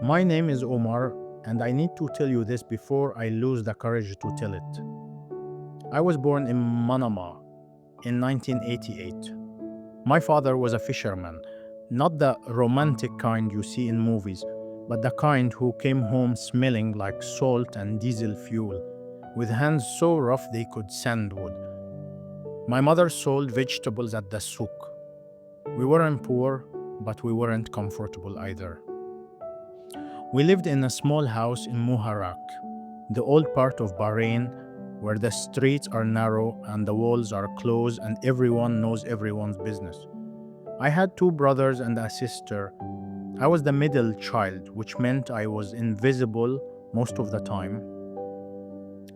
My name is Omar, and I need to tell you this before I lose the courage to tell it. I was born in Manama in 1988. My father was a fisherman, not the romantic kind you see in movies, but the kind who came home smelling like salt and diesel fuel, with hands so rough they could sandwood. My mother sold vegetables at the souk. We weren't poor, but we weren't comfortable either. We lived in a small house in Muharraq, the old part of Bahrain, where the streets are narrow and the walls are closed and everyone knows everyone's business. I had two brothers and a sister. I was the middle child, which meant I was invisible most of the time.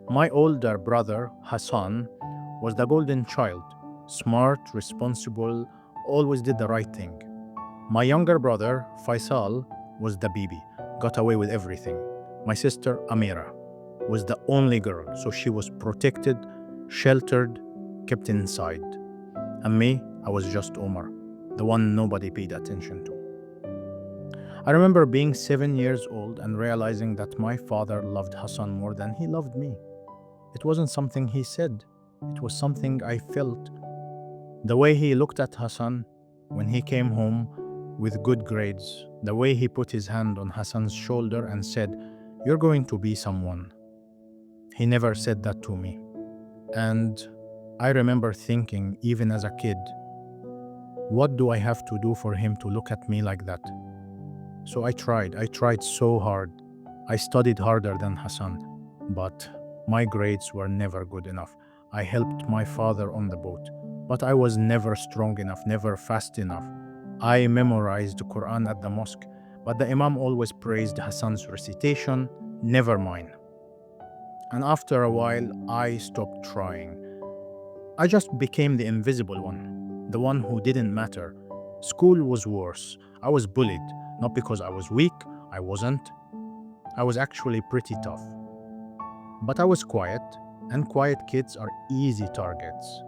My older brother, Hassan, was the golden child, smart, responsible, always did the right thing. My younger brother, Faisal, was the baby, got away with everything. My sister, Amira, was the only girl, so she was protected, sheltered, kept inside. And me, I was just Omar, the one nobody paid attention to. I remember being 7 years old and realizing that my father loved Hassan more than he loved me. It wasn't something he said, it was something I felt. The way he looked at Hassan when he came home with good grades, the way he put his hand on Hassan's shoulder and said, "You're going to be someone." He never said that to me. And I remember thinking, even as a kid, what do I have to do for him to look at me like that? So I tried so hard. I studied harder than Hassan, but my grades were never good enough. I helped my father on the boat, but I was never strong enough, never fast enough. I memorized the Quran at the mosque, but the Imam always praised Hassan's recitation, never mine. And after a while, I stopped trying. I just became the invisible one, the one who didn't matter. School was worse. I was bullied, not because I was weak, I wasn't. I was actually pretty tough. But I was quiet, and quiet kids are easy targets.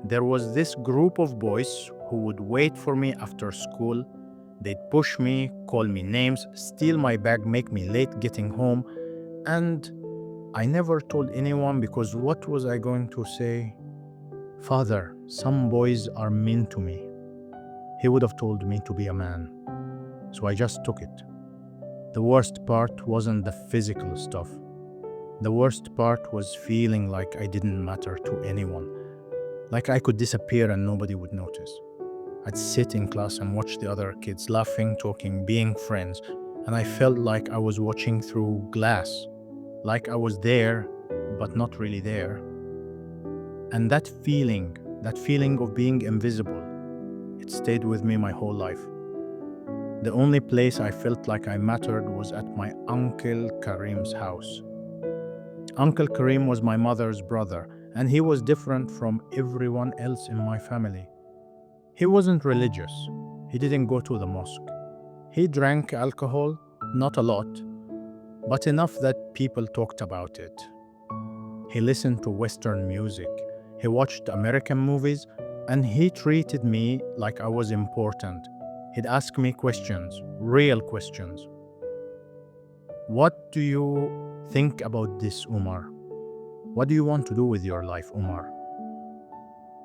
There was this group of boys who would wait for me after school. They'd push me, call me names, steal my bag, make me late getting home, and I never told anyone because what was I going to say? "Father, some boys are mean to me." He would have told me to be a man. So I just took it. The worst part wasn't the physical stuff. The worst part was feeling like I didn't matter to anyone, like I could disappear and nobody would notice. I'd sit in class and watch the other kids laughing, talking, being friends, and I felt like I was watching through glass, like I was there, but not really there. And that feeling of being invisible, it stayed with me my whole life. The only place I felt like I mattered was at my Uncle Karim's house. Uncle Karim was my mother's brother, and he was different from everyone else in my family. He wasn't religious. He didn't go to the mosque. He drank alcohol, not a lot, but enough that people talked about it. He listened to Western music. He watched American movies, and he treated me like I was important. He'd ask me questions, real questions. "What do you think about this, Umar? What do you want to do with your life, Umar?"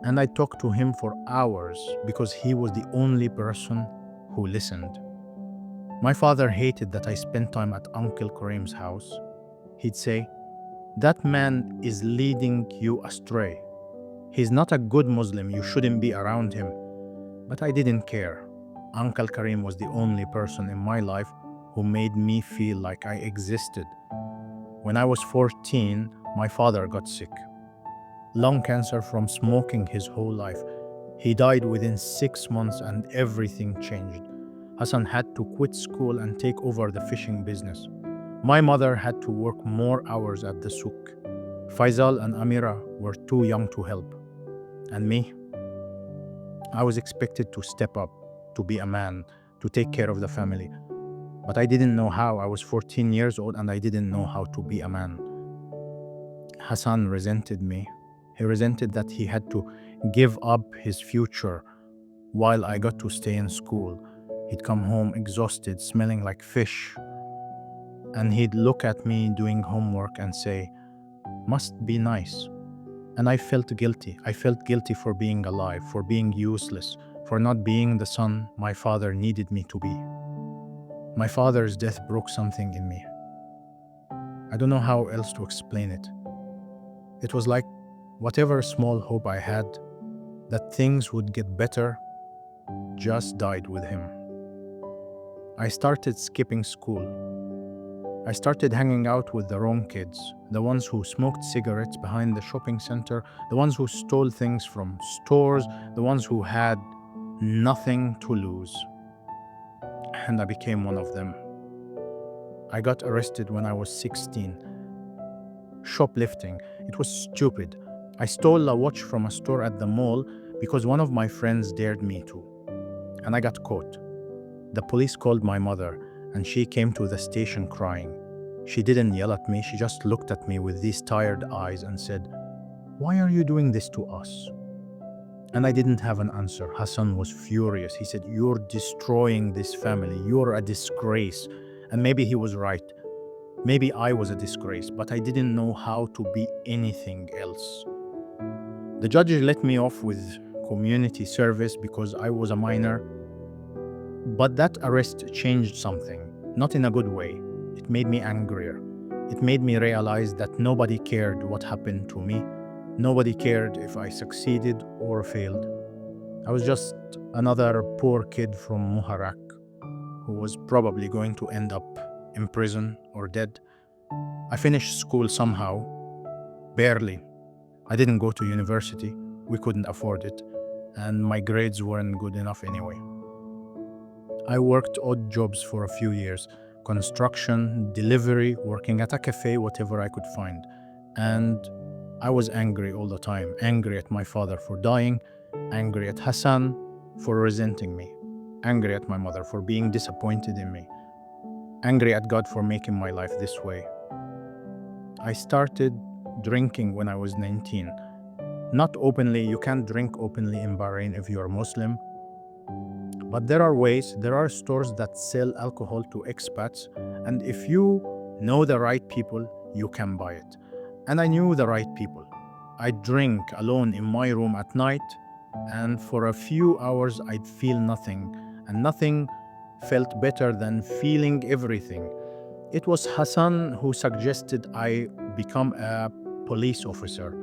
And I talked to him for hours because he was the only person who listened. My father hated that I spent time at Uncle Karim's house. He'd say, "That man is leading you astray. He's not a good Muslim, you shouldn't be around him." But I didn't care. Uncle Karim was the only person in my life who made me feel like I existed. When I was 14, my father got sick. Lung cancer from smoking his whole life. He died within 6 months and everything changed. Hassan had to quit school and take over the fishing business. My mother had to work more hours at the souk. Faisal and Amira were too young to help. And me? I was expected to step up, to be a man, to take care of the family. But I didn't know how. I was 14 years old and I didn't know how to be a man. Hassan resented me. He resented that he had to give up his future while I got to stay in school. He'd come home exhausted, smelling like fish, and he'd look at me doing homework and say, "Must be nice." And I felt guilty. I felt guilty for being alive, for being useless, for not being the son my father needed me to be. My father's death broke something in me. I don't know how else to explain it. It was like whatever small hope I had that things would get better just died with him. I started skipping school. I started hanging out with the wrong kids, the ones who smoked cigarettes behind the shopping center, the ones who stole things from stores, the ones who had nothing to lose. And I became one of them. I got arrested when I was 16. Shoplifting. It was stupid. I stole a watch from a store at the mall because one of my friends dared me to. And I got caught. The police called my mother, and she came to the station crying. She didn't yell at me, she just looked at me with these tired eyes and said, "Why are you doing this to us?" And I didn't have an answer. Hassan was furious. He said, "You're destroying this family. You're a disgrace." And maybe he was right. Maybe I was a disgrace, but I didn't know how to be anything else. The judge let me off with community service because I was a minor. But that arrest changed something, not in a good way. It made me angrier. It made me realize that nobody cared what happened to me. Nobody cared if I succeeded or failed. I was just another poor kid from Muharraq who was probably going to end up in prison or dead. I finished school somehow, barely. I didn't go to university. We couldn't afford it, and my grades weren't good enough anyway. I worked odd jobs for a few years, construction, delivery, working at a cafe, whatever I could find. And I was angry all the time, angry at my father for dying, angry at Hassan for resenting me, angry at my mother for being disappointed in me, angry at God for making my life this way. I started drinking when I was 19. Not openly, you can't drink openly in Bahrain if you're Muslim. But there are ways, there are stores that sell alcohol to expats, and if you know the right people, you can buy it. And I knew the right people. I'd drink alone in my room at night, and for a few hours I'd feel nothing, and nothing felt better than feeling everything. It was Hassan who suggested I become a police officer.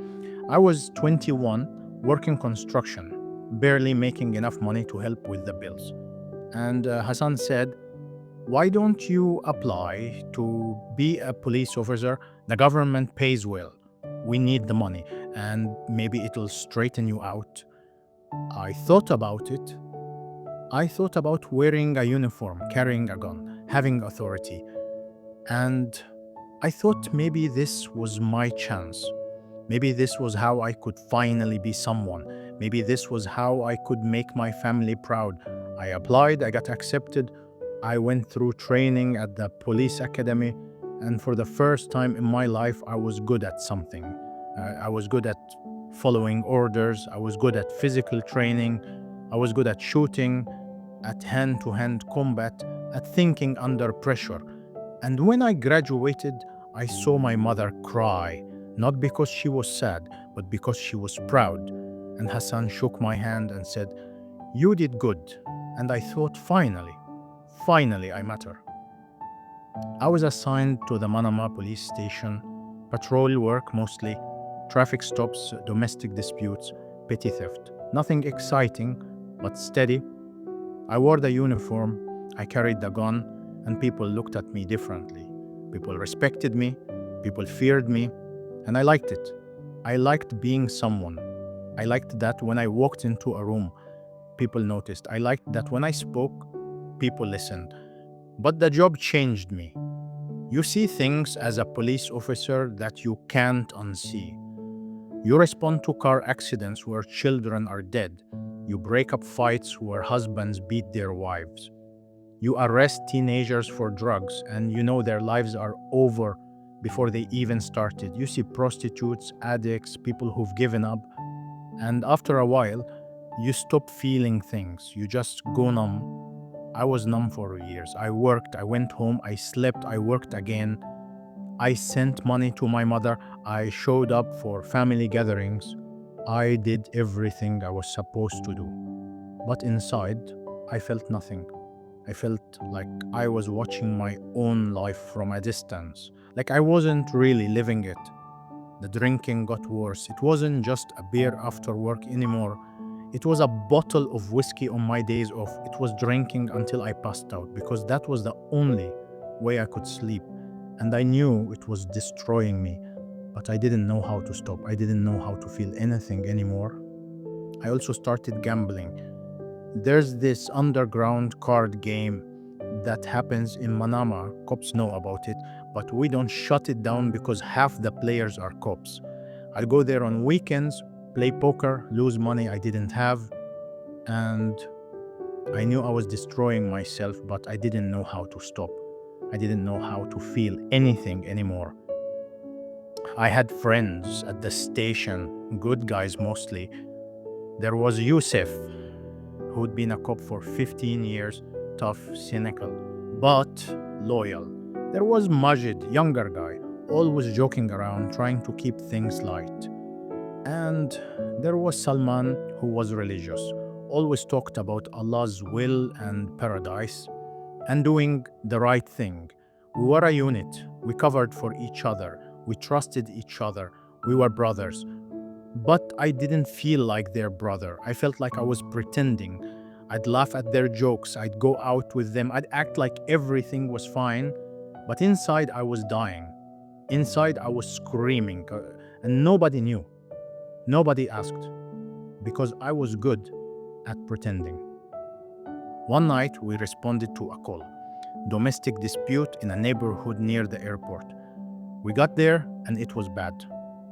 I was 21, working construction, barely making enough money to help with the bills. And Hassan said, "Why don't you apply to be a police officer? The government pays well. We need the money, and maybe it'll straighten you out." I thought about it. I thought about wearing a uniform, carrying a gun, having authority. And I thought maybe this was my chance. Maybe this was how I could finally be someone. Maybe this was how I could make my family proud. I applied, I got accepted. I went through training at the police academy, and for the first time in my life, I was good at something. I was good at following orders, I was good at physical training, I was good at shooting, at hand-to-hand combat, at thinking under pressure. And when I graduated, I saw my mother cry, not because she was sad, but because she was proud. And Hassan shook my hand and said, "You did good." And I thought, finally I matter. I was assigned to the Manama police station, patrol work mostly, traffic stops, domestic disputes, petty theft. Nothing exciting, but steady. I wore the uniform, I carried the gun, and people looked at me differently. People respected me, people feared me, and I liked it. I liked being someone. I liked that when I walked into a room, people noticed. I liked that when I spoke, people listened. But the job changed me. You see things as a police officer that you can't unsee. You respond to car accidents where children are dead. You break up fights where husbands beat their wives. You arrest teenagers for drugs and you know their lives are over before they even started. You see prostitutes, addicts, people who've given up. And after a while, you stop feeling things. You just go numb. I was numb for years. I worked, I went home, I slept, I worked again. I sent money to my mother. I showed up for family gatherings. I did everything I was supposed to do. But inside, I felt nothing. I felt like I was watching my own life from a distance, like I wasn't really living it. The drinking got worse. It wasn't just a beer after work anymore. It was a bottle of whiskey on my days off. It was drinking until I passed out because that was the only way I could sleep. And I knew it was destroying me, but I didn't know how to stop. I didn't know how to feel anything anymore. I also started gambling. There's this underground card game that happens in Manama. Cops know about it, but we don't shut it down because half the players are cops. I'd go there on weekends, play poker, lose money I didn't have, and I knew I was destroying myself, but I didn't know how to stop. I didn't know how to feel anything anymore. I had friends at the station, good guys mostly. There was Yusuf, who'd been a cop for 15 years, tough, cynical, but loyal. There was Majid, younger guy, always joking around, trying to keep things light. And there was Salman, who was religious, always talked about Allah's will and paradise and doing the right thing. We were a unit. We covered for each other. We trusted each other. We were brothers. But I didn't feel like their brother. I felt like I was pretending. I'd laugh at their jokes. I'd go out with them. I'd act like everything was fine. But inside, I was dying. Inside, I was screaming. And nobody knew. Nobody asked. Because I was good at pretending. One night, we responded to a call. Domestic dispute in a neighborhood near the airport. We got there, and it was bad.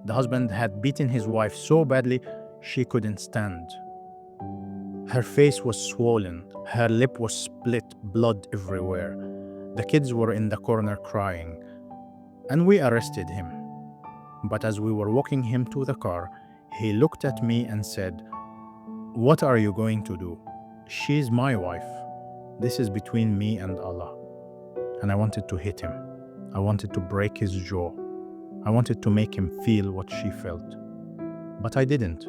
The husband had beaten his wife so badly she couldn't stand. Her face was swollen, her lip was split, blood everywhere. The kids were in the corner crying, and we arrested him. But as we were walking him to the car, he looked at me and said, "What are you going to do? She's my wife. This is between me and Allah." And I wanted to hit him. I wanted to break his jaw. I wanted to make him feel what she felt. But I didn't.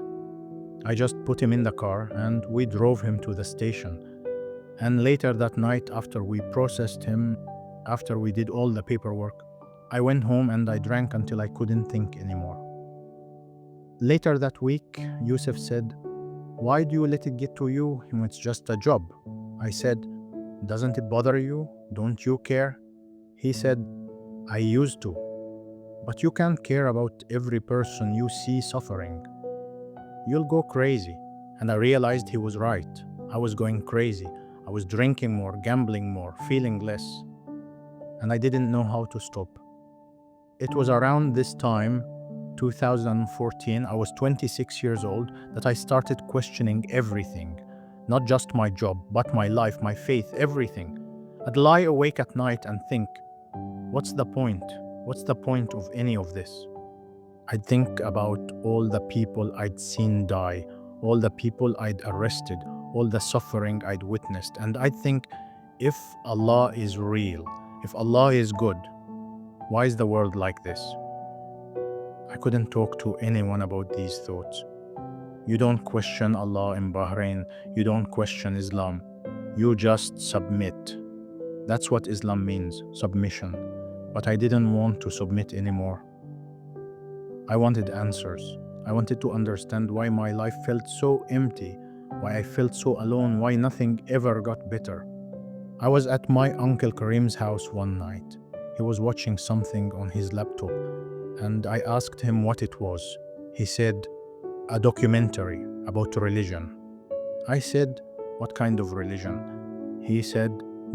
I just put him in the car and we drove him to the station. And later that night, after we processed him, after we did all the paperwork, I went home and I drank until I couldn't think anymore. Later that week, Yusuf said, "Why do you let it get to you? It's just a job." I said, "Doesn't it bother you? Don't you care?" He said, "I used to. But you can't care about every person you see suffering. You'll go crazy." And I realized he was right. I was going crazy. I was drinking more, gambling more, feeling less. And I didn't know how to stop. It was around this time, 2014, I was 26 years old, that I started questioning everything. Not just my job, but my life, my faith, everything. I'd lie awake at night and think, what's the point? What's the point of any of this? I'd think about all the people I'd seen die, all the people I'd arrested, all the suffering I'd witnessed, and I'd think, if Allah is real, if Allah is good, why is the world like this? I couldn't talk to anyone about these thoughts. You don't question Allah in Bahrain, you don't question Islam, you just submit. That's what Islam means, submission. But I didn't want to submit anymore. I wanted answers. I wanted to understand why my life felt so empty, why I felt so alone, why nothing ever got better. I was at my uncle Karim's house one night. He was watching something on his laptop, and I asked him what it was. He said, "A documentary about religion." I said, "What kind of religion?" He said,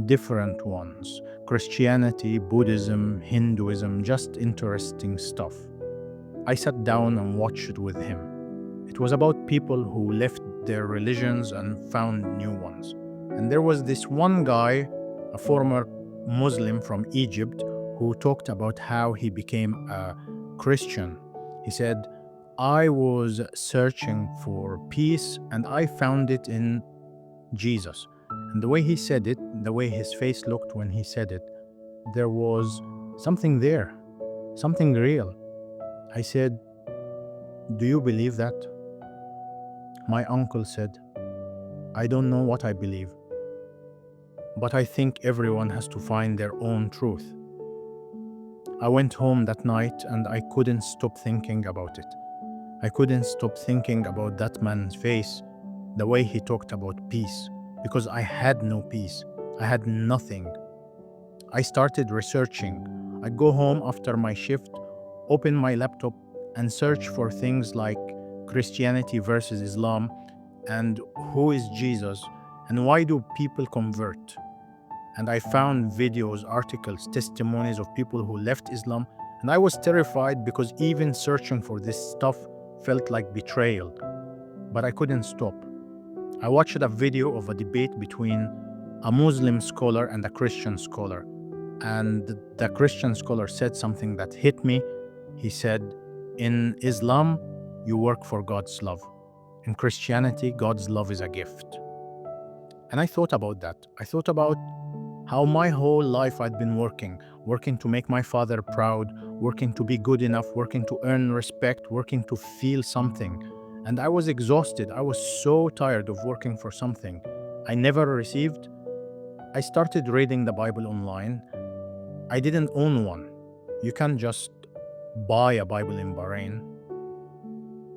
"Different ones. Christianity, Buddhism, Hinduism, just interesting stuff." I sat down and watched it with him. It was about people who left their religions and found new ones. And there was this one guy, a former Muslim from Egypt, who talked about how he became a Christian. He said, "I was searching for peace and I found it in Jesus. And the way he said it, the way his face looked when he said it, there was something there, something real. I said, "Do you believe that?" My uncle said, "I don't know what I believe, but I think everyone has to find their own truth." I went home that night and I couldn't stop thinking about it. I couldn't stop thinking about that man's face, the way he talked about peace, because I had no peace. I had nothing. I started researching. I'd go home after my shift, open my laptop, and search for things like Christianity versus Islam, and who is Jesus, and why do people convert. And I found videos, articles, testimonies of people who left Islam, and I was terrified because even searching for this stuff felt like betrayal. But I couldn't stop. I watched a video of a debate between a Muslim scholar and a Christian scholar. And the Christian scholar said something that hit me. He said, "In Islam, you work for God's love. In Christianity, God's love is a gift." And I thought about that. I thought about how my whole life I'd been working to make my father proud, working to be good enough, working to earn respect, working to feel something. And I was exhausted. I was so tired of working for something I never received. I started reading the Bible online. I didn't own one. You can't just buy a Bible in Bahrain.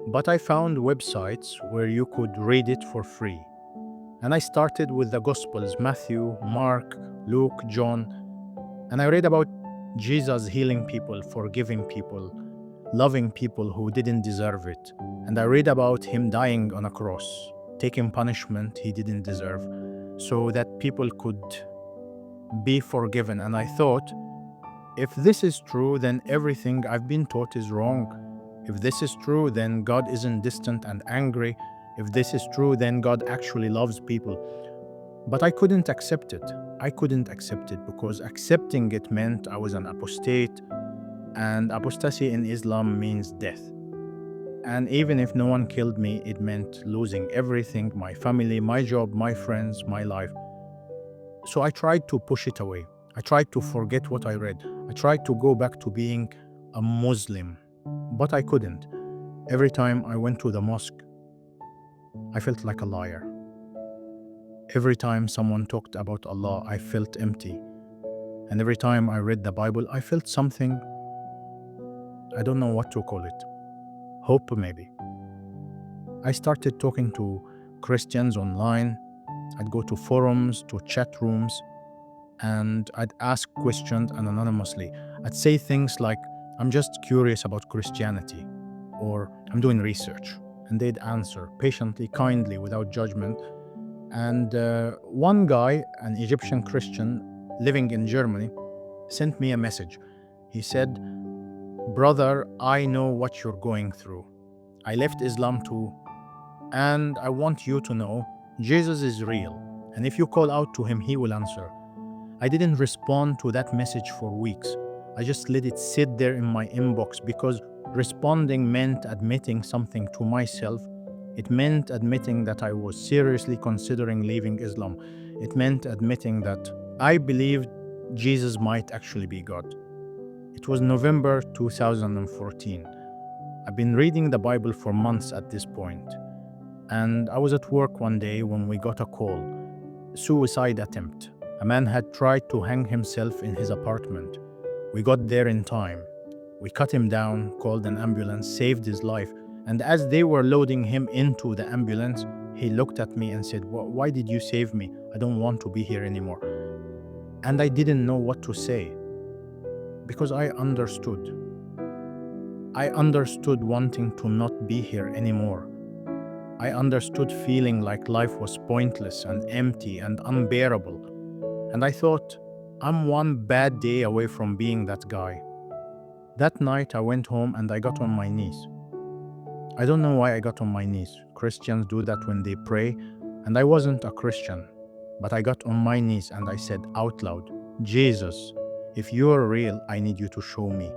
But I found websites where you could read it for free. And I started with the Gospels, Matthew, Mark, Luke, John. And I read about Jesus healing people, forgiving people, loving people who didn't deserve it. And I read about him dying on a cross, taking punishment he didn't deserve, so that people could be forgiven. And I thought, if this is true, then everything I've been taught is wrong. If this is true, then God isn't distant and angry. If this is true, then God actually loves people. But I couldn't accept it. I couldn't accept it because accepting it meant I was an apostate, and apostasy in Islam means death. And even if no one killed me, it meant losing everything, my family, my job, my friends, my life. So I tried to push it away. I tried to forget what I read. I tried to go back to being a Muslim, but I couldn't. Every time I went to the mosque, I felt like a liar. Every time someone talked about Allah, I felt empty. And every time I read the Bible, I felt something, I don't know what to call it. Hope, maybe. I started talking to Christians online. I'd go to forums, to chat rooms, and I'd ask questions anonymously. I'd say things like, "I'm just curious about Christianity," or "I'm doing research." And they'd answer patiently, kindly, without judgment. And one guy, an Egyptian Christian living in Germany, sent me a message. He said, "Brother, I know what you're going through. I left Islam too, and I want you to know Jesus is real. And if you call out to him, he will answer." I didn't respond to that message for weeks. I just let it sit there in my inbox because responding meant admitting something to myself. It meant admitting that I was seriously considering leaving Islam. It meant admitting that I believed Jesus might actually be God. It was November 2014. I've been reading the Bible for months at this point, and I was at work one day when we got a call. Suicide attempt. A man had tried to hang himself in his apartment. We got there in time. We cut him down, called an ambulance, saved his life. And as they were loading him into the ambulance, he looked at me and said, "Why did you save me? I don't want to be here anymore." And I didn't know what to say because I understood. I understood wanting to not be here anymore. I understood feeling like life was pointless and empty and unbearable. And I thought, I'm one bad day away from being that guy. That night I went home and I got on my knees. I don't know why I got on my knees. Christians do that when they pray, and I wasn't a Christian. But I got on my knees and I said out loud, "Jesus, if you are real, I need you to show me.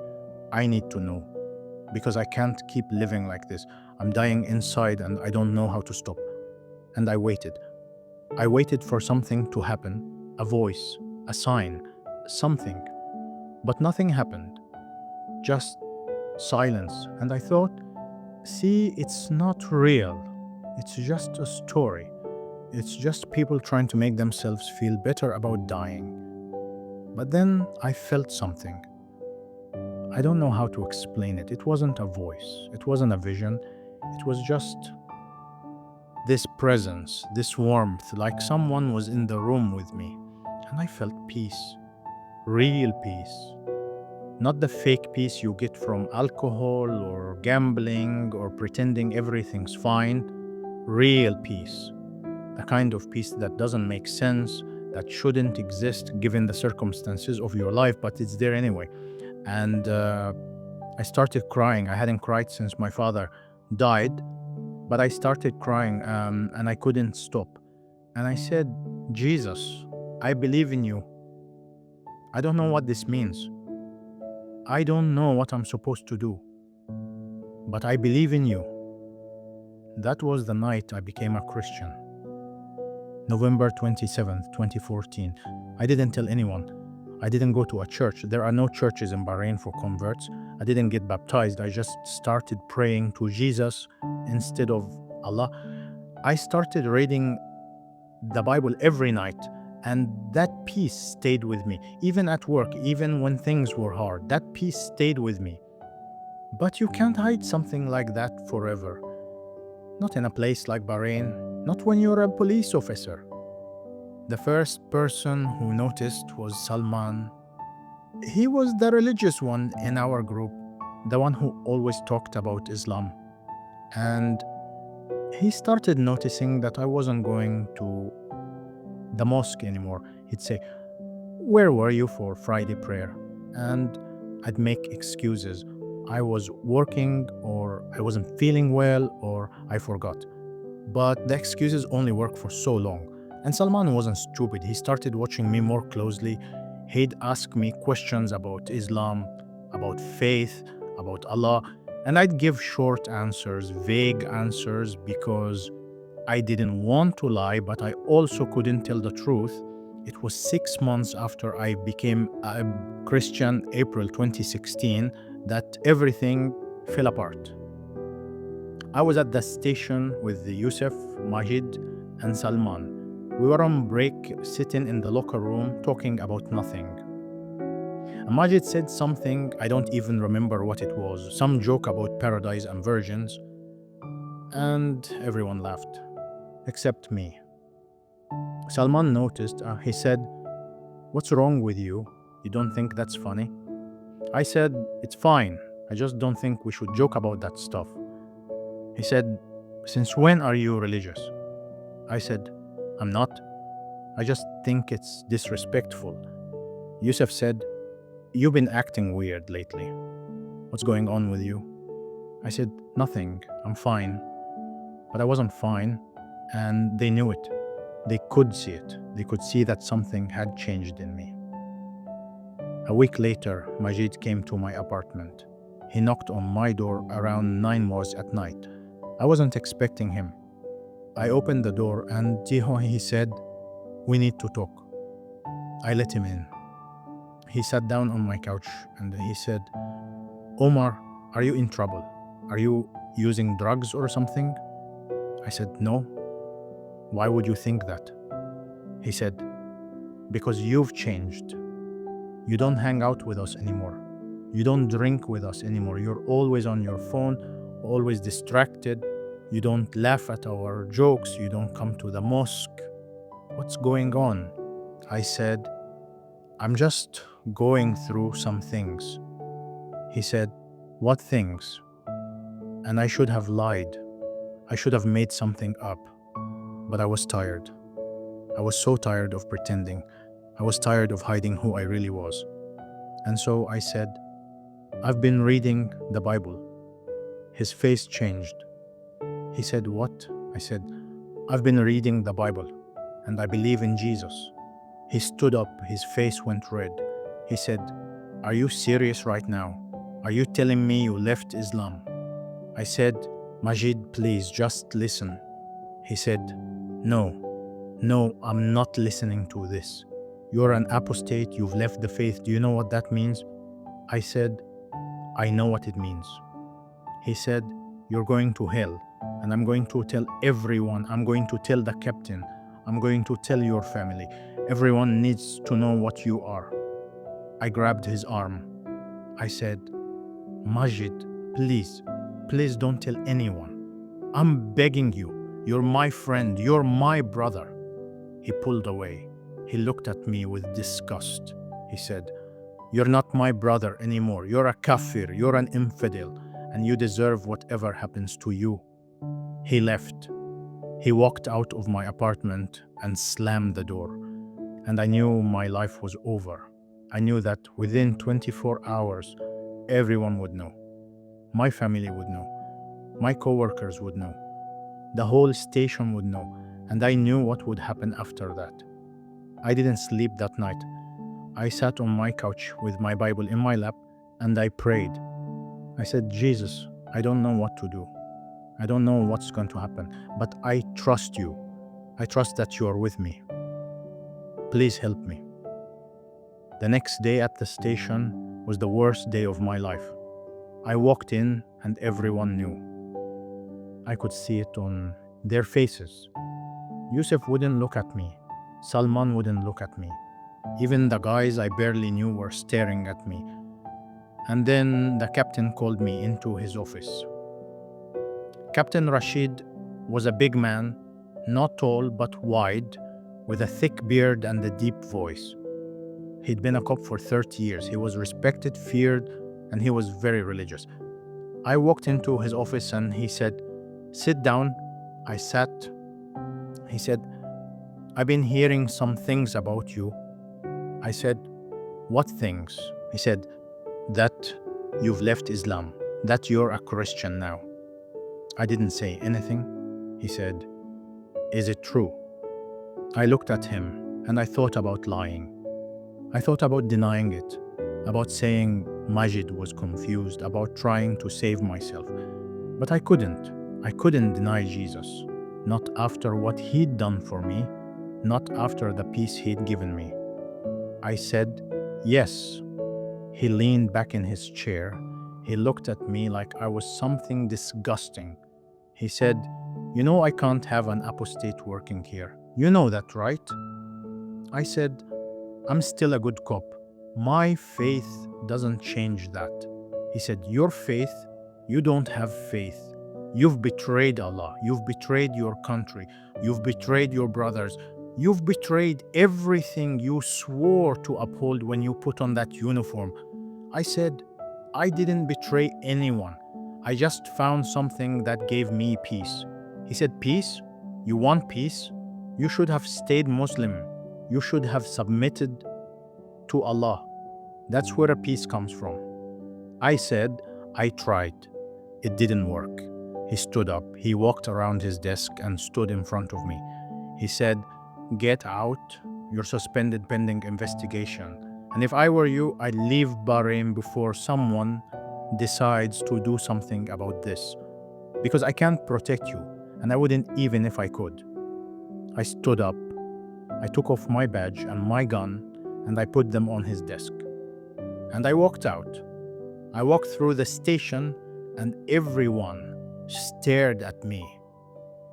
I need to know. Because I can't keep living like this. I'm dying inside and I don't know how to stop." And I waited. I waited for something to happen, a voice, a sign, something. But nothing happened, just silence. And I thought, see, it's not real. It's just a story. It's just people trying to make themselves feel better about dying. But then I felt something. I don't know how to explain it. It wasn't a voice, it wasn't a vision. It was just this presence, this warmth, like someone was in the room with me. And I felt peace, real peace. Not the fake peace you get from alcohol or gambling or pretending everything's fine. Real peace. The kind of peace that doesn't make sense, that shouldn't exist given the circumstances of your life, but it's there anyway. And I started crying. I hadn't cried since my father died, but I started crying and I couldn't stop. And I said, Jesus, I believe in you. I don't know what this means. I don't know what I'm supposed to do, but I believe in you. That was the night I became a Christian. November 27th, 2014. I didn't tell anyone. I didn't go to a church. There are no churches in Bahrain for converts. I didn't get baptized. I just started praying to Jesus instead of Allah. I started reading the Bible every night, and that peace stayed with me. Even at work, even when things were hard, that peace stayed with me. But you can't hide something like that forever. Not in a place like Bahrain, not when you're a police officer. The first person who noticed was Salman. He was the religious one in our group, the one who always talked about Islam. And he started noticing that I wasn't going to the mosque anymore. He'd say, "Where were you for Friday prayer?" And I'd make excuses. I was working, or I wasn't feeling well, or I forgot. But the excuses only work for so long. And Salman wasn't stupid. He started watching me more closely. He'd ask me questions about Islam, about faith, about Allah, and I'd give short answers, vague answers, because I didn't want to lie, but I also couldn't tell the truth. It was 6 months after I became a Christian, April 2016, that everything fell apart. I was at the station with Yusuf, Majid, and Salman. We were on break, sitting in the locker room, talking about nothing. And Majid said something, I don't even remember what it was, some joke about paradise and virgins, and everyone laughed, except me. Salman noticed. He said, "What's wrong with you? You don't think that's funny?" I said, "It's fine. I just don't think we should joke about that stuff." He said, "Since when are you religious?" I said, "I'm not. I just think it's disrespectful." Yusuf said, "You've been acting weird lately. What's going on with you?" I said, "Nothing. I'm fine." But I wasn't fine, and they knew it. They could see it. They could see that something had changed in me. A week later, Majid came to my apartment. He knocked on my door around 9 hours at night. I wasn't expecting him. I opened the door and he said, "We need to talk." I let him in. He sat down on my couch and he said, "Omar, are you in trouble? Are you using drugs or something?" I said, "No." "Why would you think that?" He said, "Because you've changed. You don't hang out with us anymore. You don't drink with us anymore. You're always on your phone, always distracted. You don't laugh at our jokes. You don't come to the mosque. What's going on?" I said, "I'm just going through some things." He said, "What things?" And I should have lied. I should have made something up. But I was tired. I was so tired of pretending. I was tired of hiding who I really was. And so I said, "I've been reading the Bible." His face changed. He said, "What?" I said, "I've been reading the Bible, and I believe in Jesus." He stood up. His face went red. He said, "Are you serious right now? Are you telling me you left Islam?" I said, "Majid, please, just listen." He said, "No, No, I'm not listening to this. You're an apostate, you've left the faith. Do you know what that means? I said, I know what it means. He said, you're going to hell, and I'm going to tell everyone. I'm going to tell the captain. I'm going to tell your family. Everyone needs to know what you are. I grabbed his arm. I said, Majid, please don't tell anyone. I'm begging you. You're my friend. You're my brother. He pulled away. He looked at me with disgust. He said, you're not my brother anymore. You're a kafir. You're an infidel, and you deserve whatever happens to you. He left. He walked out of my apartment and slammed the door. And I knew my life was over. I knew that within 24 hours, everyone would know. My family would know. My coworkers would know. The whole station would know. And I knew what would happen after that. I didn't sleep that night. I sat on my couch with my Bible in my lap and I prayed. I said, Jesus, I don't know what to do. I don't know what's going to happen, but I trust you. I trust that you are with me. Please help me. The next day at the station was the worst day of my life. I walked in and everyone knew. I could see it on their faces. Yusuf wouldn't look at me. Salman wouldn't look at me. Even the guys I barely knew were staring at me. And then the captain called me into his office. Captain Rashid was a big man, not tall but wide, with a thick beard and a deep voice. He'd been a cop for 30 years. He was respected, feared, and he was very religious. I walked into his office and he said, sit down. I sat. He said, I've been hearing some things about you. I said, what things? He said, that you've left Islam, that you're a Christian now. I didn't say anything. He said, is it true? I looked at him and I thought about lying. I thought about denying it, about saying Majid was confused, about trying to save myself. But I couldn't. I couldn't deny Jesus. Not after what he'd done for me, not after the peace he'd given me. I said, yes. He leaned back in his chair. He looked at me like I was something disgusting. He said, you know I can't have an apostate working here. You know that, right? I said, I'm still a good cop. My faith doesn't change that. He said, your faith? You don't have faith. You've betrayed Allah. You've betrayed your country. You've betrayed your brothers. You've betrayed everything you swore to uphold when you put on that uniform. I said, I didn't betray anyone. I just found something that gave me peace. He said, peace? You want peace? You should have stayed Muslim. You should have submitted to Allah. That's where a peace comes from. I said, I tried. It didn't work. He stood up. He walked around his desk and stood in front of me. He said, get out. You're suspended pending investigation. And if I were you, I'd leave Bahrain before someone decides to do something about this. Because I can't protect you, and I wouldn't even if I could. I stood up. I took off my badge and my gun, and I put them on his desk. And I walked out. I walked through the station, and everyone stared at me.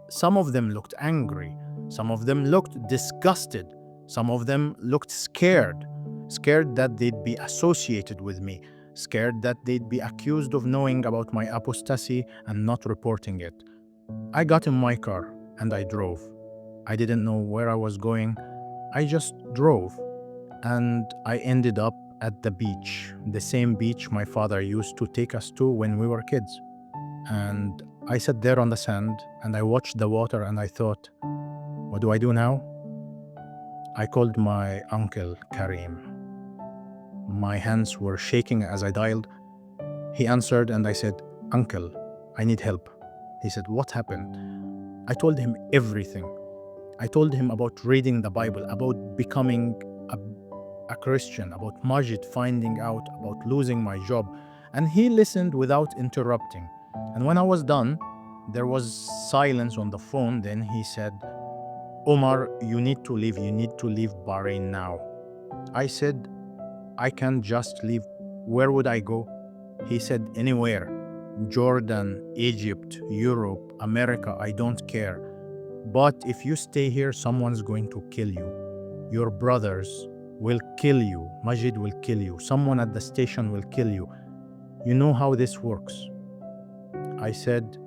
Some of them looked angry. Some of them looked disgusted. Some of them looked scared. Scared that they'd be associated with me. Scared that they'd be accused of knowing about my apostasy and not reporting it. I got in my car and I drove. I didn't know where I was going. I just drove. And I ended up at the beach, the same beach my father used to take us to when we were kids. And I sat there on the sand and I watched the water and I thought, what do I do now? I called my uncle Karim. My hands were shaking as I dialed. He answered and I said, Uncle, I need help. He said, what happened? I told him everything. I told him about reading the Bible, about becoming a Christian, about Majid finding out, about losing my job. And he listened without interrupting. And when I was done, there was silence on the phone. Then he said, Omar, you need to leave. You need to leave Bahrain now. I said, I can't just leave. Where would I go? He said, anywhere. Jordan, Egypt, Europe, America, I don't care. But if you stay here, someone's going to kill you. Your brothers will kill you. Majid will kill you. Someone at the station will kill you. You know how this works. I said,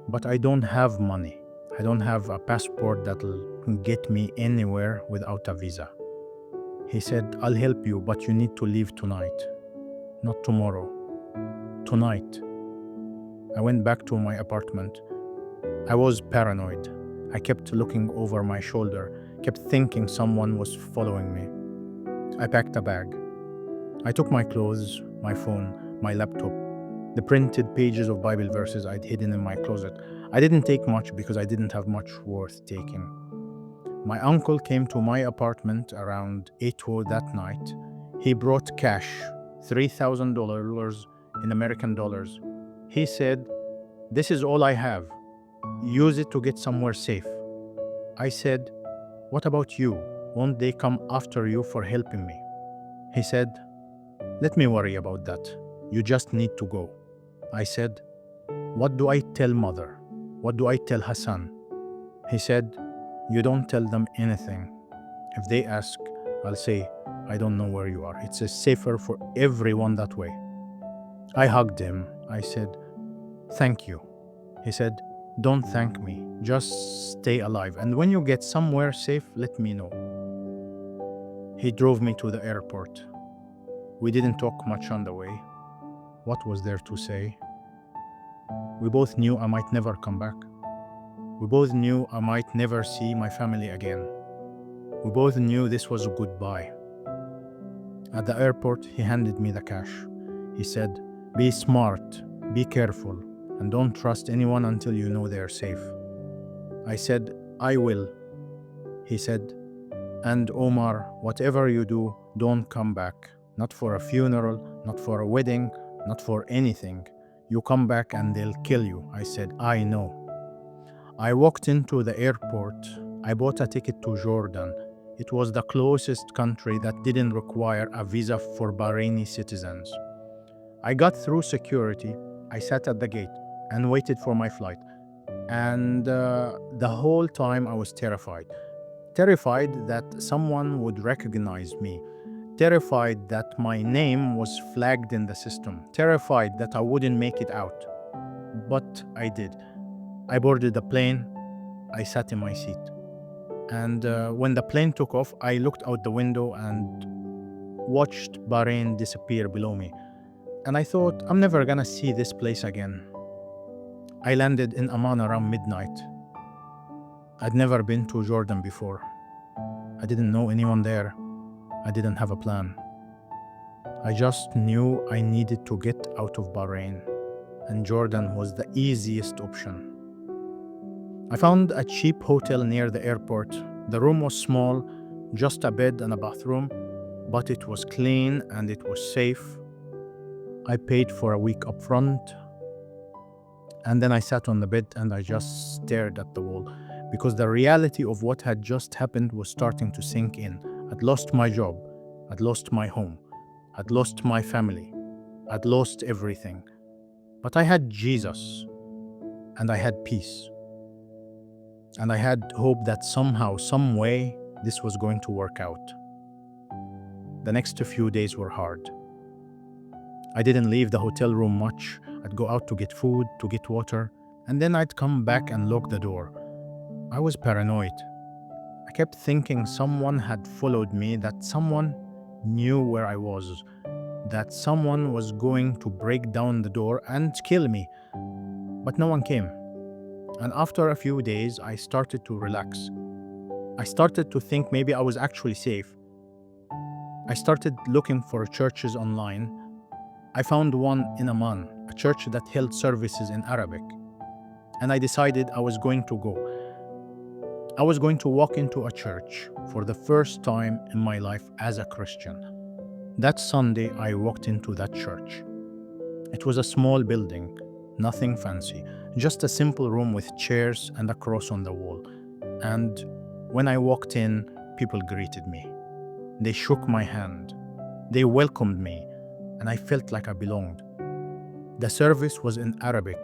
but I don't have money. I don't have a passport that'll get me anywhere without a visa. He said, I'll help you, but you need to leave tonight. Not tomorrow. Tonight. I went back to my apartment. I was paranoid. I kept looking over my shoulder, kept thinking someone was following me. I packed a bag. I took my clothes, my phone, my laptop, the printed pages of Bible verses I'd hidden in my closet. I didn't take much because I didn't have much worth taking. My uncle came to my apartment around 8 that night. He brought cash, $3,000 in American dollars. He said, "This is all I have. Use it to get somewhere safe." I said, "What about you? Won't they come after you for helping me?" He said, "Let me worry about that. You just need to go." I said, "What do I tell mother? What do I tell Hassan?" He said, "You don't tell them anything. If they ask, I'll say, I don't know where you are. It's safer for everyone that way." I hugged him. I said, "Thank you." He said, "Don't thank me. Just stay alive. And when you get somewhere safe, let me know." He drove me to the airport. We didn't talk much on the way. What was there to say? We both knew I might never come back. We both knew I might never see my family again. We both knew this was a goodbye. At the airport, he handed me the cash. He said, "Be smart, be careful, and don't trust anyone until you know they're safe." I said, "I will." He said, "And Omar, whatever you do, don't come back. Not for a funeral, not for a wedding, not for anything. You come back and they'll kill you." I said, "I know." I walked into the airport. I bought a ticket to Jordan. It was the closest country that didn't require a visa for Bahraini citizens. I got through security. I sat at the gate and waited for my flight. And the whole time I was terrified. Terrified that someone would recognize me. Terrified that my name was flagged in the system. Terrified that I wouldn't make it out. But I did. I boarded the plane. I sat in my seat. And when the plane took off, I looked out the window and watched Bahrain disappear below me. And I thought, I'm never gonna see this place again. I landed in Amman around midnight. I'd never been to Jordan before. I didn't know anyone there. I didn't have a plan. I just knew I needed to get out of Bahrain, and Jordan was the easiest option. I found a cheap hotel near the airport. The room was small, just a bed and a bathroom, but it was clean and it was safe. I paid for a week up front, and then I sat on the bed and I just stared at the wall because the reality of what had just happened was starting to sink in. I'd lost my job, I'd lost my home, I'd lost my family, I'd lost everything. But I had Jesus, and I had peace. And I had hope that somehow, some way, this was going to work out. The next few days were hard. I didn't leave the hotel room much. I'd go out to get food, to get water, and then I'd come back and lock the door. I was paranoid. I kept thinking someone had followed me, that someone knew where I was, that someone was going to break down the door and kill me. But no one came. And after a few days, I started to relax. I started to think maybe I was actually safe. I started looking for churches online. I found one in Amman, a church that held services in Arabic. And I decided I was going to go. I was going to walk into a church for the first time in my life as a Christian. That Sunday, I walked into that church. It was a small building, nothing fancy, just a simple room with chairs and a cross on the wall. And When I walked in, people greeted me. They shook my hand. They welcomed me, and I felt like I belonged. The service was in Arabic,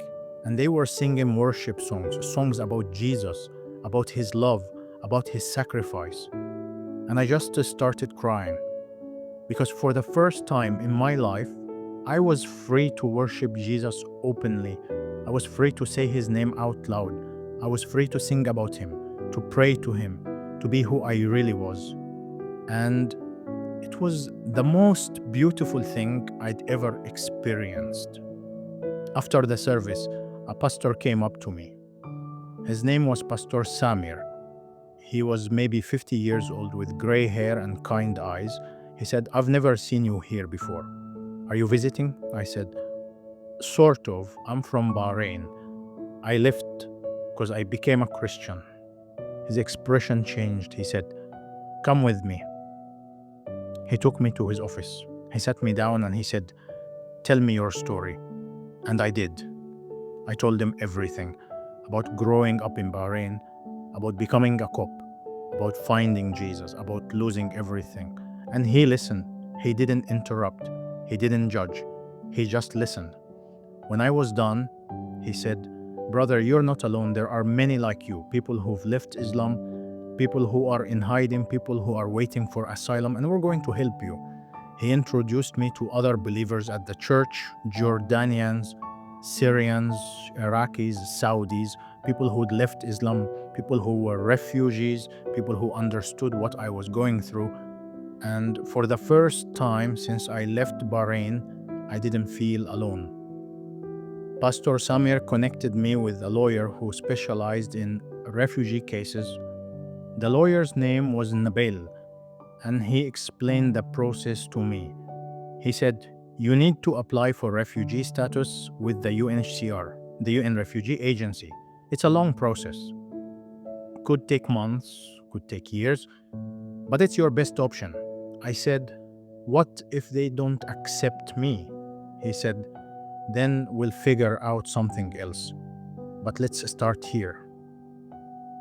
and they were singing worship songs about Jesus, about his love, about his sacrifice. And I just started crying because for the first time in my life, I was free to worship Jesus openly. I was free to say his name out loud. I was free to sing about him, to pray to him, to be who I really was. And it was the most beautiful thing I'd ever experienced. After the service, a pastor came up to me. His name was Pastor Samir. He was maybe 50 years old with gray hair and kind eyes. He said, "I've never seen you here before. Are you visiting?" I said, "Sort of. I'm from Bahrain. I left because I became a Christian." His expression changed. He said, "Come with me." He took me to his office. He sat me down and he said, "Tell me your story." And I did. I told him everything about growing up in Bahrain, about becoming a cop, about finding Jesus, about losing everything. And he listened. He didn't interrupt. He didn't judge. He just listened. When I was done, he said, "Brother, you're not alone. There are many like you, people who've left Islam, people who are in hiding, people who are waiting for asylum, and we're going to help you." He introduced me to other believers at the church, Jordanians, Syrians, Iraqis, Saudis, people who'd left Islam, people who were refugees, people who understood what I was going through. And for the first time since I left Bahrain, I didn't feel alone. Pastor Samir connected me with a lawyer who specialized in refugee cases. The lawyer's name was Nabil, and he explained the process to me. He said, "You need to apply for refugee status with the UNHCR, the UN Refugee Agency. It's a long process. Could take months, could take years, but it's your best option." I said, "What if they don't accept me?" He said, "Then we'll figure out something else. But let's start here."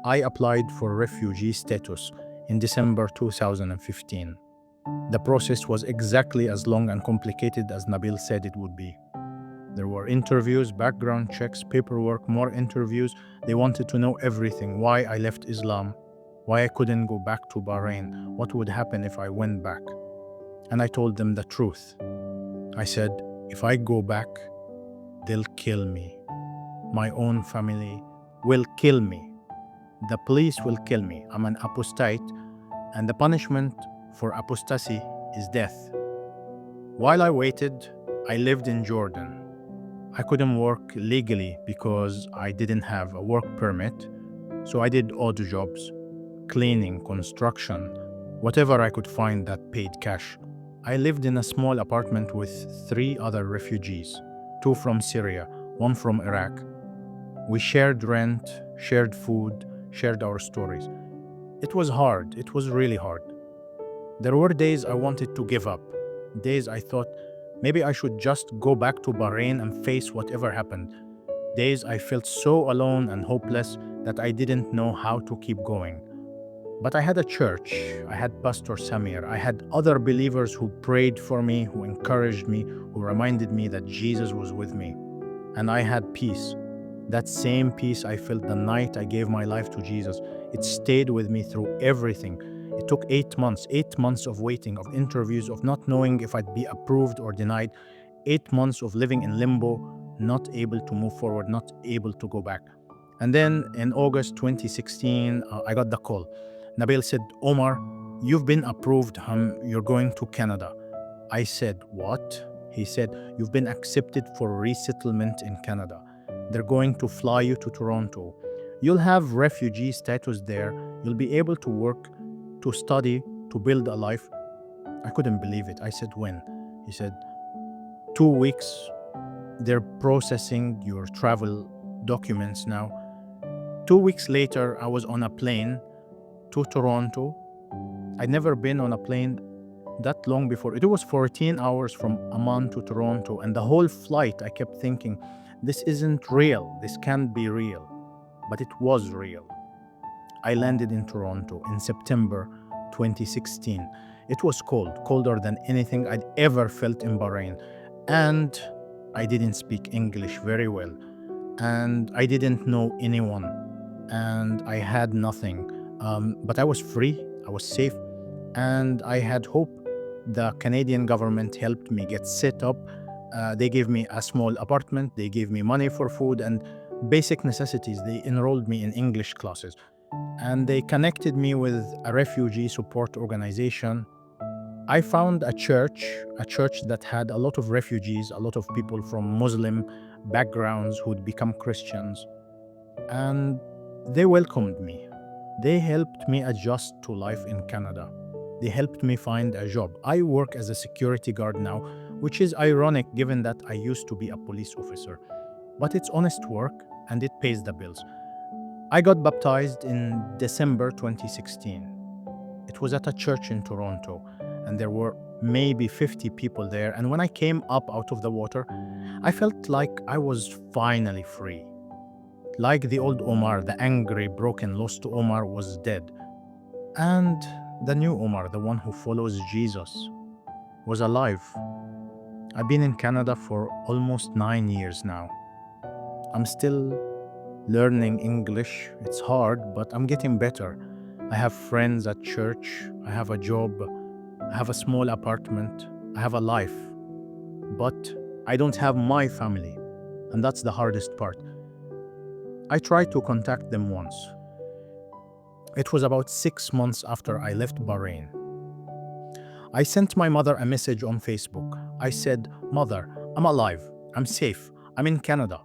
I applied for refugee status in December 2015. The process was exactly as long and complicated as Nabil said it would be. There were interviews, background checks, paperwork, more interviews. They wanted to know everything: why I left Islam, why I couldn't go back to Bahrain, what would happen if I went back. And I told them the truth. I said, if I go back, they'll kill me. My own family will kill me. The police will kill me. I'm an apostate, and the punishment for apostasy is death. While I waited, I lived in Jordan. I couldn't work legally because I didn't have a work permit, so I did odd jobs, cleaning, construction, whatever I could find that paid cash. I lived in a small apartment with 3 other refugees, 2 from Syria, 1 from Iraq. We shared rent, shared food, shared our stories. It was hard. It was really hard. There were days I wanted to give up, days I thought maybe I should just go back to Bahrain and face whatever happened. Days I felt so alone and hopeless that I didn't know how to keep going. But I had a church, I had Pastor Samir, I had other believers who prayed for me, who encouraged me, who reminded me that Jesus was with me. And I had peace. That same peace I felt the night I gave my life to Jesus. It stayed with me through everything. It took 8 months of waiting, of interviews, of not knowing if I'd be approved or denied, 8 months of living in limbo, not able to move forward, not able to go back. And then in August 2016, I got the call. Nabil said, "Omar, you've been approved. You're going to Canada." I said, "What?" He said, "You've been accepted for resettlement in Canada. They're going to fly you to Toronto. You'll have refugee status there. You'll be able to work, to study, to build a life." I couldn't believe it. I said, "When?" He said, 2 weeks. They're processing your travel documents now." 2 weeks later, I was on a plane to Toronto. I'd never been on a plane that long before. It was 14 hours from Amman to Toronto, and the whole flight I kept thinking, this isn't real. This can't be real. But it was real. I landed in Toronto in September 2016. It was cold, colder than anything I'd ever felt in Bahrain. And I didn't speak English very well. And I didn't know anyone. And I had nothing. But I was free, I was safe, and I had hope. The Canadian government helped me get set up. They gave me a small apartment, they gave me money for food and basic necessities. They enrolled me in English classes and they connected me with a refugee support organization. I found a church that had a lot of refugees, a lot of people from Muslim backgrounds who'd become Christians, and they welcomed me. They helped me adjust to life in Canada. They helped me find a job. I work as a security guard now, which is ironic given that I used to be a police officer. But it's honest work and it pays the bills. I got baptized in December 2016. It was at a church in Toronto, and there were maybe 50 people there. And when I came up out of the water, I felt like I was finally free. Like the old Omar, the angry, broken, lost Omar was dead. And the new Omar, the one who follows Jesus, was alive. I've been in Canada for almost 9 years now. I'm still learning English. It's hard, but I'm getting better. I have friends at church. I have a job. I have a small apartment. I have a life. But I don't have my family. And that's the hardest part. I tried to contact them once. It was about 6 months after I left Bahrain. I sent my mother a message on Facebook. I said, "Mother, I'm alive. I'm safe. I'm in Canada.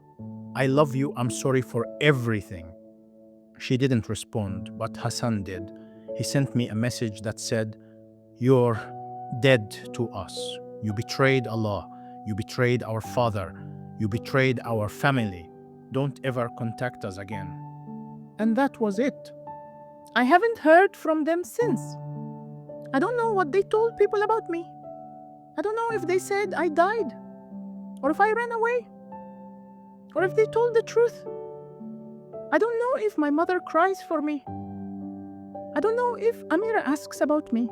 I love you. I'm sorry for everything." She didn't respond, but Hassan did. He sent me a message that said, "You're dead to us. You betrayed Allah. You betrayed our father. You betrayed our family. Don't ever contact us again." And that was it. I haven't heard from them since. I don't know what they told people about me. I don't know if they said I died, or if I ran away, or if they told the truth. I don't know if my mother cries for me. I don't know if Amira asks about me.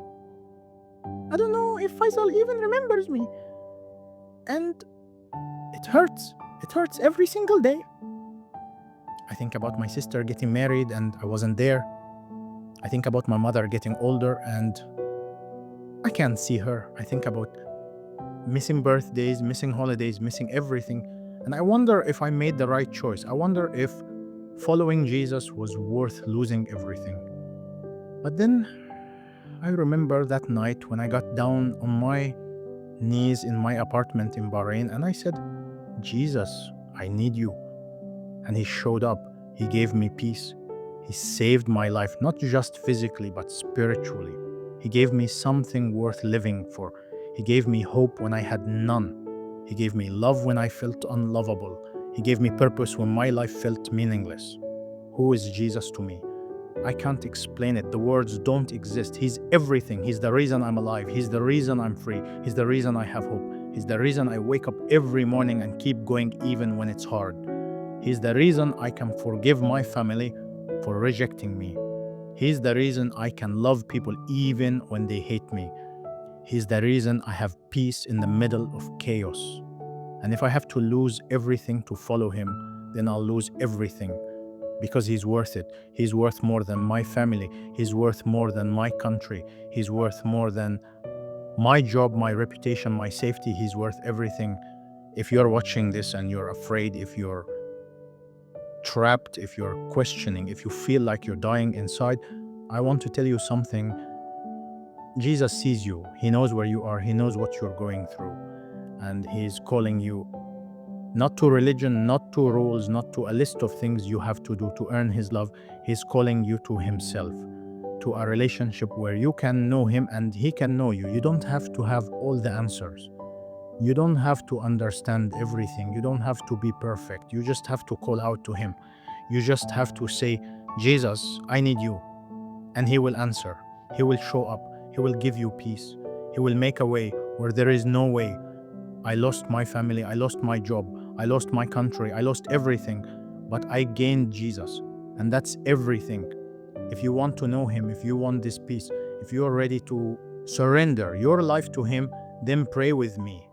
I don't know if Faisal even remembers me. And it hurts. It hurts every single day. I think about my sister getting married and I wasn't there. I think about my mother getting older and I can't see her. I think about missing birthdays, missing holidays, missing everything. And I wonder if I made the right choice. I wonder if following Jesus was worth losing everything. But then I remember that night when I got down on my knees in my apartment in Bahrain and I said, "Jesus, I need you." And he showed up. He gave me peace. He saved my life, not just physically, but spiritually. He gave me something worth living for. He gave me hope when I had none. He gave me love when I felt unlovable. He gave me purpose when my life felt meaningless. Who is Jesus to me? I can't explain it. The words don't exist. He's everything. He's the reason I'm alive. He's the reason I'm free. He's the reason I have hope. He's the reason I wake up every morning and keep going even when it's hard. He's the reason I can forgive my family for rejecting me. He's the reason I can love people even when they hate me. He's the reason I have peace in the middle of chaos. And if I have to lose everything to follow him, then I'll lose everything because he's worth it. He's worth more than my family. He's worth more than my country. He's worth more than my job, my reputation, my safety. He's worth everything. If you're watching this and you're afraid, if you're trapped, if you're questioning, if you feel like you're dying inside, I want to tell you something. Jesus sees you. He knows where you are. He knows what you're going through. And he's calling you not to religion, not to rules, not to a list of things you have to do to earn his love. He's calling you to himself, to a relationship where you can know him and he can know you. You don't have to have all the answers. You don't have to understand everything. You don't have to be perfect. You just have to call out to him. You just have to say, "Jesus, I need you." And he will answer. He will show up. He will give you peace. He will make a way where there is no way. I lost my family. I lost my job. I lost my country. I lost everything. But I gained Jesus. And that's everything. If you want to know Him, if you want this peace, if you are ready to surrender your life to Him, then pray with me.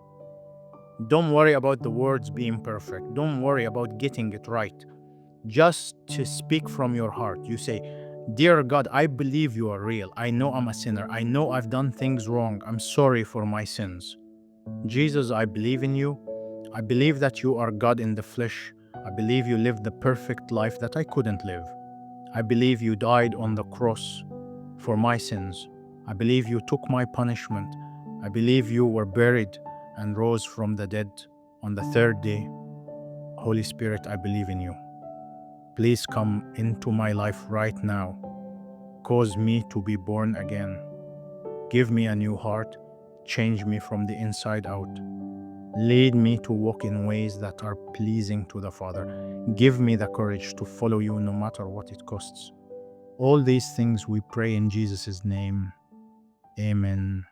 Don't worry about the words being perfect. Don't worry about getting it right. Just to speak from your heart. You say, Dear God, I believe you are real. I know I'm a sinner. I know I've done things wrong. I'm sorry for my sins. Jesus, I believe in you. I believe that you are God in the flesh. I believe you lived the perfect life that I couldn't live. I believe you died on the cross for my sins. I believe you took my punishment. I believe you were buried and rose from the dead on the third day. Holy Spirit, I believe in you. Please come into my life right now. Cause me to be born again. Give me a new heart. Change me from the inside out. Lead me to walk in ways that are pleasing to the Father. Give me the courage to follow you no matter what it costs. All these things we pray in Jesus' name. Amen.